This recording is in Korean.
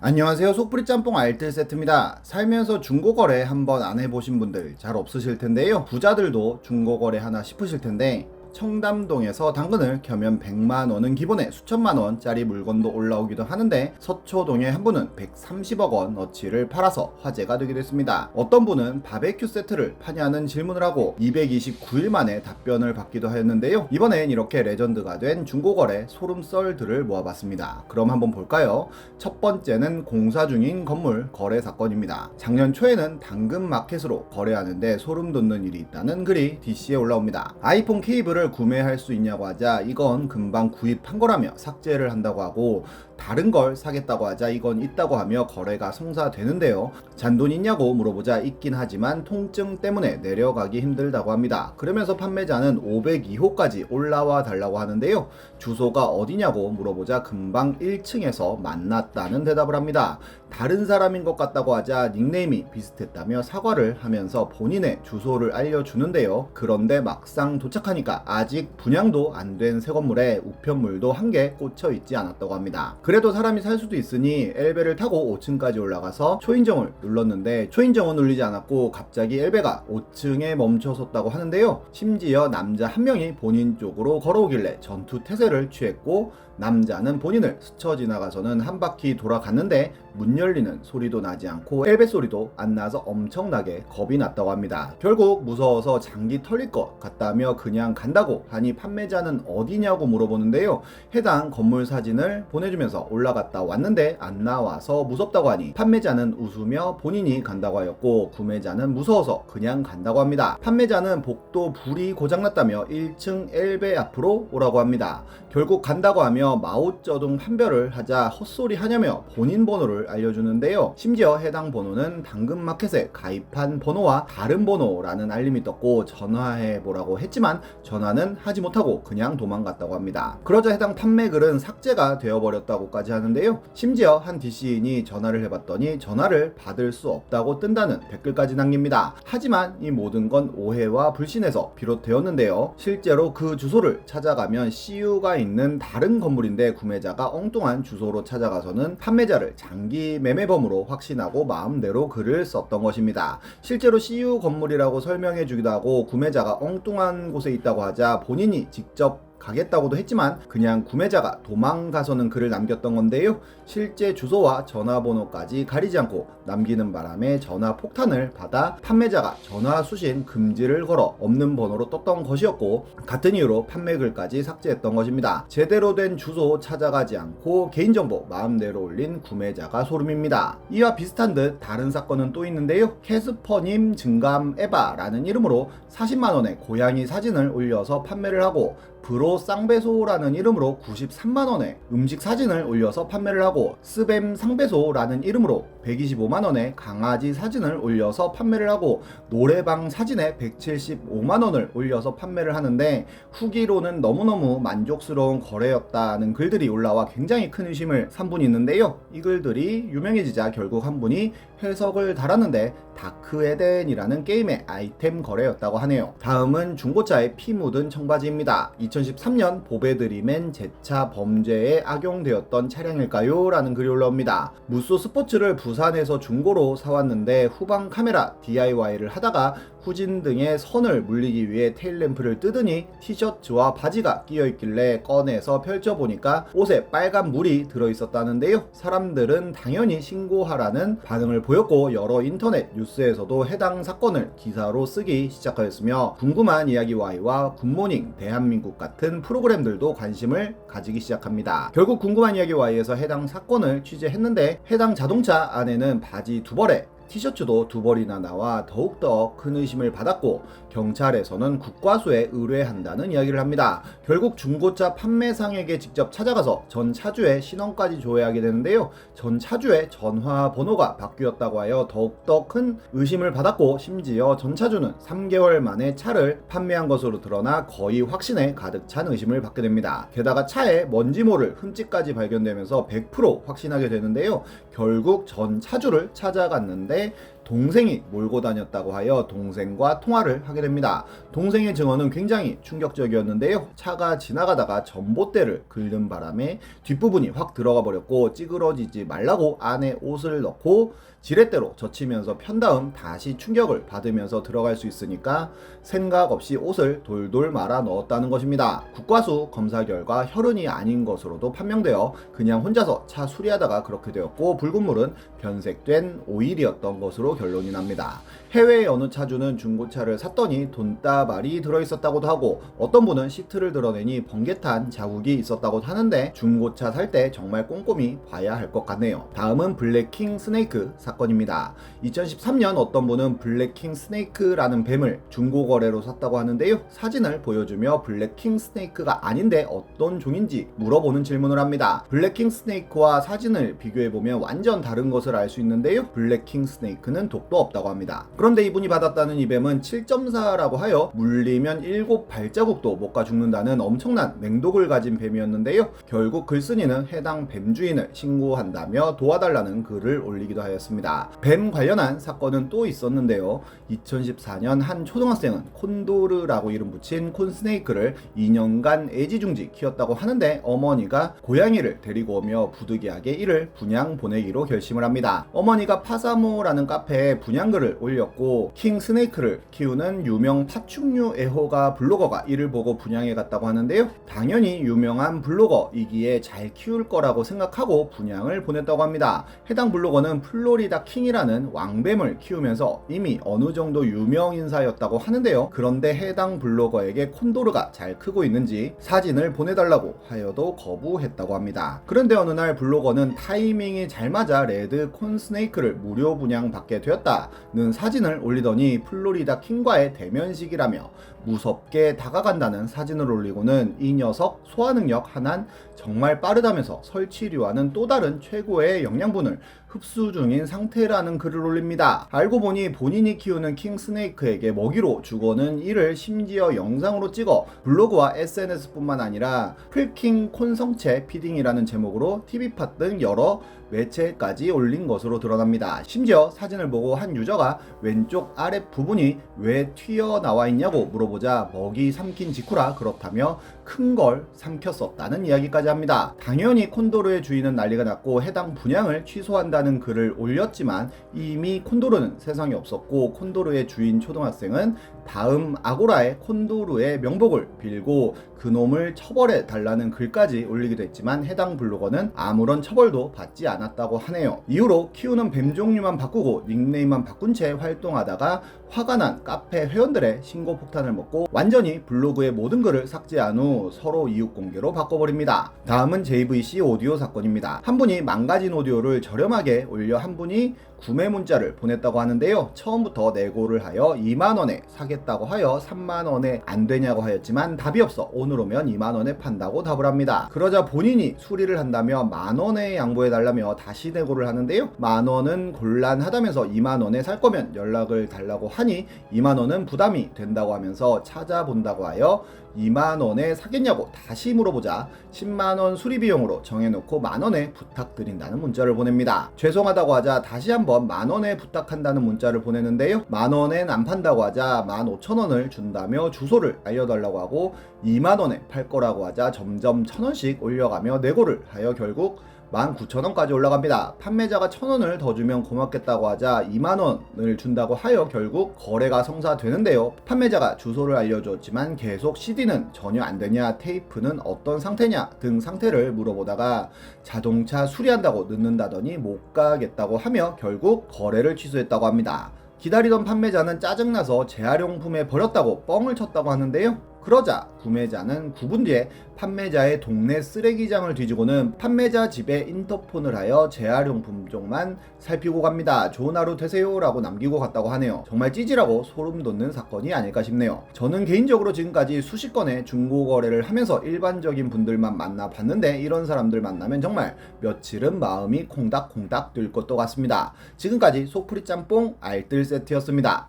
안녕하세요. 속풀이 짬뽕 알뜰 세트입니다. 살면서 중고거래 한번 안 해보신 분들 잘 없으실 텐데요. 부자들도 중고거래 하나 싶으실 텐데, 청담동에서 당근을 켜면 100만원은 기본에 수천만원짜리 물건도 올라오기도 하는데, 서초동에 한 분은 130억원 어치를 팔아서 화제가 되기도 했습니다. 어떤 분은 바베큐 세트를 파냐는 질문을 하고 229일 만에 답변을 받기도 하였는데요. 이번엔 이렇게 레전드가 된 중고거래 소름 썰들을 모아봤습니다. 그럼 한번 볼까요? 첫 번째는 공사 중인 건물 거래 사건입니다. 작년 초에는 당근마켓으로 거래하는데 소름 돋는 일이 있다는 글이 DC에 올라옵니다. 아이폰 케이블을 구매할 수 있냐고 하자 이건 금방 구입한 거라며 삭제를 한다고 하고, 다른 걸 사겠다고 하자 이건 있다고 하며 거래가 성사되는데요. 잔돈 있냐고 물어보자 있긴 하지만 통증 때문에 내려가기 힘들다고 합니다. 그러면서 판매자는 502호까지 올라와 달라고 하는데요. 주소가 어디냐고 물어보자 금방 1층에서 만났다는 대답을 합니다. 다른 사람인 것 같다고 하자 닉네임이 비슷했다며 사과를 하면서 본인의 주소를 알려주는데요. 그런데 막상 도착하니까 아직 분양도 안 된 새 건물에 우편물도 한 개 꽂혀 있지 않았다고 합니다. 그래도 사람이 살 수도 있으니 엘베를 타고 5층까지 올라가서 초인종을 눌렀는데 초인종은 울리지 않았고 갑자기 엘베가 5층에 멈춰섰다고 하는데요. 심지어 남자 한 명이 본인 쪽으로 걸어오길래 전투 태세를 취했고, 남자는 본인을 스쳐 지나가서는 한 바퀴 돌아갔는데 문 열리는 소리도 나지 않고 엘베 소리도 안 나서 엄청나게 겁이 났다고 합니다. 결국 무서워서 장기 털릴 것 같다며 그냥 간다고 하니 판매자는 어디냐고 물어보는데요. 해당 건물 사진을 보내주면서 올라갔다 왔는데 안 나와서 무섭다고 하니 판매자는 웃으며 본인이 간다고 하였고, 구매자는 무서워서 그냥 간다고 합니다. 판매자는 복도 불이 고장났다며 1층 엘베 앞으로 오라고 합니다. 결국 간다고 하며 마오쩌둥 판별을 하자 헛소리 하냐며 본인 번호를 알려주는데요. 심지어 해당 번호는 당근마켓에 가입한 번호와 다른 번호라는 알림이 떴고 전화해보라고 했지만 전화는 하지 못하고 그냥 도망갔다고 합니다. 그러자 해당 판매글은 삭제가 되어버렸다고까지 하는데요. 심지어 한 DC인이 전화를 해봤더니 전화를 받을 수 없다고 뜬다는 댓글까지 남깁니다. 하지만 이 모든 건 오해와 불신에서 비롯되었는데요. 실제로 그 주소를 찾아가면 CU가 있는 다른 건물인데 구매자가 엉뚱한 주소로 찾아가서는 판매자를 장기 매매범으로 확신하고 마음대로 글을 썼던 것입니다. 실제로 CU 건물이라고 설명해 주기도 하고, 구매자가 엉뚱한 곳에 있다고 하자 본인이 직접 가겠다고도 했지만 그냥 구매자가 도망가서는 글을 남겼던 건데요. 실제 주소와 전화번호까지 가리지 않고 남기는 바람에 전화 폭탄을 받아 판매자가 전화 수신 금지를 걸어 없는 번호로 떴던 것이었고, 같은 이유로 판매글까지 삭제했던 것입니다. 제대로 된 주소 찾아가지 않고 개인정보 마음대로 올린 구매자가 소름입니다. 이와 비슷한 듯 다른 사건은 또 있는데요. 캐스퍼님 증감 에바라는 이름으로 40만원의 고양이 사진을 올려서 판매를 하고, 브로 쌍배소라는 이름으로 93만원의 음식 사진을 올려서 판매를 하고, 스뱀 상배소라는 이름으로 125만원의 강아지 사진을 올려서 판매를 하고, 노래방 사진에 175만원을 올려서 판매를 하는데, 후기로는 너무너무 만족스러운 거래였다는 글들이 올라와 굉장히 큰 의심을 산 분이 있는데요. 이 글들이 유명해지자 결국 한 분이 해석을 달았는데 다크에덴이라는 게임의 아이템 거래였다고 하네요. 다음은 중고차에 피 묻은 청바지입니다. 2013년 보배드림엔 제차 범죄에 악용되었던 차량일까요? 라는 글이 올라옵니다. 무쏘 스포츠를 부산에서 중고로 사왔는데 후방 카메라 DIY를 하다가 후진 등의 선을 물리기 위해 테일램프를 뜯으니 티셔츠와 바지가 끼어있길래 꺼내서 펼쳐보니까 옷에 빨간 물이 들어있었다는데요. 사람들은 당연히 신고하라는 반응을 보였고, 여러 인터넷 뉴스에서도 해당 사건을 기사로 쓰기 시작하였으며, 궁금한 이야기 Y와 굿모닝 대한민국 같은 프로그램들도 관심을 가지기 시작합니다. 결국 궁금한 이야기 Y에서 해당 사건을 취재했는데, 해당 자동차 안에는 바지 2벌에 티셔츠도 2벌이나 나와 더욱더 큰 의심을 받았고, 경찰에서는 국과수에 의뢰한다는 이야기를 합니다. 결국 중고차 판매상에게 직접 찾아가서 전 차주의 신원까지 조회하게 되는데요. 전 차주의 전화번호가 바뀌었다고 하여 더욱더 큰 의심을 받았고, 심지어 전 차주는 3개월 만에 차를 판매한 것으로 드러나 거의 확신에 가득 찬 의심을 받게 됩니다. 게다가 차에 먼지 모를 흠집까지 발견되면서 100% 확신하게 되는데요. 결국 전 차주를 찾아갔는데 동생이 몰고 다녔다고 하여 동생과 통화를 하게 됩니다. 동생의 증언은 굉장히 충격적이었는데요. 차가 지나가다가 전봇대를 긁는 바람에 뒷부분이 확 들어가 버렸고 찌그러지지 말라고 안에 옷을 넣고 지렛대로 젖히면서 편 다음 다시 충격을 받으면서 들어갈 수 있으니까 생각 없이 옷을 돌돌 말아 넣었다는 것입니다. 국과수 검사 결과 혈흔이 아닌 것으로도 판명되어 그냥 혼자서 차 수리하다가 그렇게 되었고 붉은 물은 변색된 오일이었던 것으로 결론이 납니다. 해외의 어느 차주는 중고차를 샀더니 돈다발이 들어있었다고도 하고 어떤 분은 시트를 드러내니 번개탄 자국이 있었다고도 하는데 중고차 살 때 정말 꼼꼼히 봐야 할 것 같네요. 다음은 블랙킹 스네이크 사건입니다. 2013년 어떤 분은 블랙킹 스네이크라는 뱀을 중고거래로 샀다고 하는데요. 사진을 보여주며 블랙킹 스네이크가 아닌데 어떤 종인지 물어보는 질문을 합니다. 블랙킹 스네이크와 사진을 비교해보면 완전 다른 것을 알 수 있는데요. 블랙킹 스네이크는 독도 없다고 합니다. 그런데 이분이 받았다는 이 뱀은 7.4라고 하여 물리면 7발자국도 못 가 죽는다는 엄청난 맹독을 가진 뱀이었는데요. 결국 글쓴이는 해당 뱀 주인을 신고한다며 도와달라는 글을 올리기도 하였습니다. 뱀 관련한 사건은 또 있었는데요. 2014년 한 초등학생은 콘도르라고 이름 붙인 콘스네이크를 2년간 애지중지 키웠다고 하는데 어머니가 고양이를 데리고 오며 부득이하게 이를 분양 보내기로 결심을 합니다. 어머니가 파사모라는 카페에 분양글을 올렸고 킹 스네이크를 키우는 유명 파충류 애호가 블로거가 이를 보고 분양해 갔다고 하는데요. 당연히 유명한 블로거이기에 잘 키울 거라고 생각하고 분양을 보냈다고 합니다. 해당 블로거는 플로리다 킹이라는 왕뱀을 키우면서 이미 어느 정도 유명 인사였다고 하는데요. 그런데 해당 블로거에게 콘도르가 잘 크고 있는지 사진을 보내달라고 하여도 거부했다고 합니다. 그런데 어느 날 블로거는 타이밍이 잘 맞아 레드 콘스네이크를 무료 분양받게 되었다는 사진을 올리더니 플로리다 킹과의 대면식이라며 무섭게 다가간다는 사진을 올리고는 이 녀석 소화 능력 하나는 정말 빠르다면서 설치류와는 또 다른 최고의 영양분을 흡수 중인 상태라는 글을 올립니다. 알고 보니 본인이 키우는 킹 스네이크에게 먹이로 주고는 이를 심지어 영상으로 찍어 블로그와 SNS뿐만 아니라 풀킹 콘성체 피딩이라는 제목으로 TV팟 등 여러 매체까지 올린 것으로 드러납니다. 심지어 사진을 보고 한 유저가 왼쪽 아랫 부분이 왜 튀어나와 있냐고 물어보자 먹이 삼킨 직후라 그렇다며 큰 걸 삼켰었다는 이야기까지 합니다. 당연히 콘도르의 주인은 난리가 났고 해당 분양을 취소한다는 글을 올렸지만 이미 콘도르는 세상에 없었고 콘도르의 주인 초등학생은 다음 아고라에 콘도르의 명복을 빌고 그놈을 처벌해 달라는 글까지 올리기도 했지만 해당 블로거는 아무런 처벌도 받지 않았다고 하네요. 이후로 키우는 뱀 종류만 바꾸고 닉네임만 바꾼 채 활동하다가 화가 난 카페 회원들의 신고 폭탄을 먹고 완전히 블로그의 모든 글을 삭제한 후 서로 이웃 공개로 바꿔버립니다. 다음은 JVC 오디오 사건입니다. 한 분이 망가진 오디오를 저렴하게 올려 한 분이 구매 문자를 보냈다고 하는데요. 처음부터 내고를 하여 2만원에 사겠다고 하여 3만원에 안 되냐고 하였지만 답이 없어 오늘 오면 2만원에 판다고 답을 합니다. 그러자 본인이 수리를 한다며 만원에 양보해달라며 다시 내고를 하는데요. 만원은 곤란하다면서 2만원에 살 거면 연락을 달라고 하니 2만원은 부담이 된다고 하면서 찾아본다고 하여 2만원에 사겠냐고 다시 물어보자 10만원 수리비용으로 정해놓고 만원에 부탁드린다는 문자를 보냅니다. 죄송하다고 하자 다시 한번 만원에 부탁한다는 문자를 보내는데요. 만원엔 안 판다고 하자 15,000원을 준다며 주소를 알려달라고 하고 2만원에 팔 거라고 하자 점점 1,000원씩 올려가며 내고를 하여 결국 19,000원까지 올라갑니다. 판매자가 1,000원을 더 주면 고맙겠다고 하자 2만원을 준다고 하여 결국 거래가 성사되는데요. 판매자가 주소를 알려주었지만 계속 CD는 전혀 안되냐, 테이프는 어떤 상태냐 등 상태를 물어보다가 자동차 수리한다고 늦는다더니 못 가겠다고 하며 결국 거래를 취소했다고 합니다. 기다리던 판매자는 짜증나서 재활용품에 버렸다고 뻥을 쳤다고 하는데요. 그러자 구매자는 9분 뒤에 판매자의 동네 쓰레기장을 뒤지고는 판매자 집에 인터폰을 하여 재활용품 쪽만 살피고 갑니다. 좋은 하루 되세요 라고 남기고 갔다고 하네요. 정말 찌질하고 소름 돋는 사건이 아닐까 싶네요. 저는 개인적으로 지금까지 수십 건의 중고거래를 하면서 일반적인 분들만 만나봤는데 이런 사람들 만나면 정말 며칠은 마음이 콩닥콩닥 뛸 것도 같습니다. 지금까지 속풀이 짬뽕 알뜰 세트였습니다.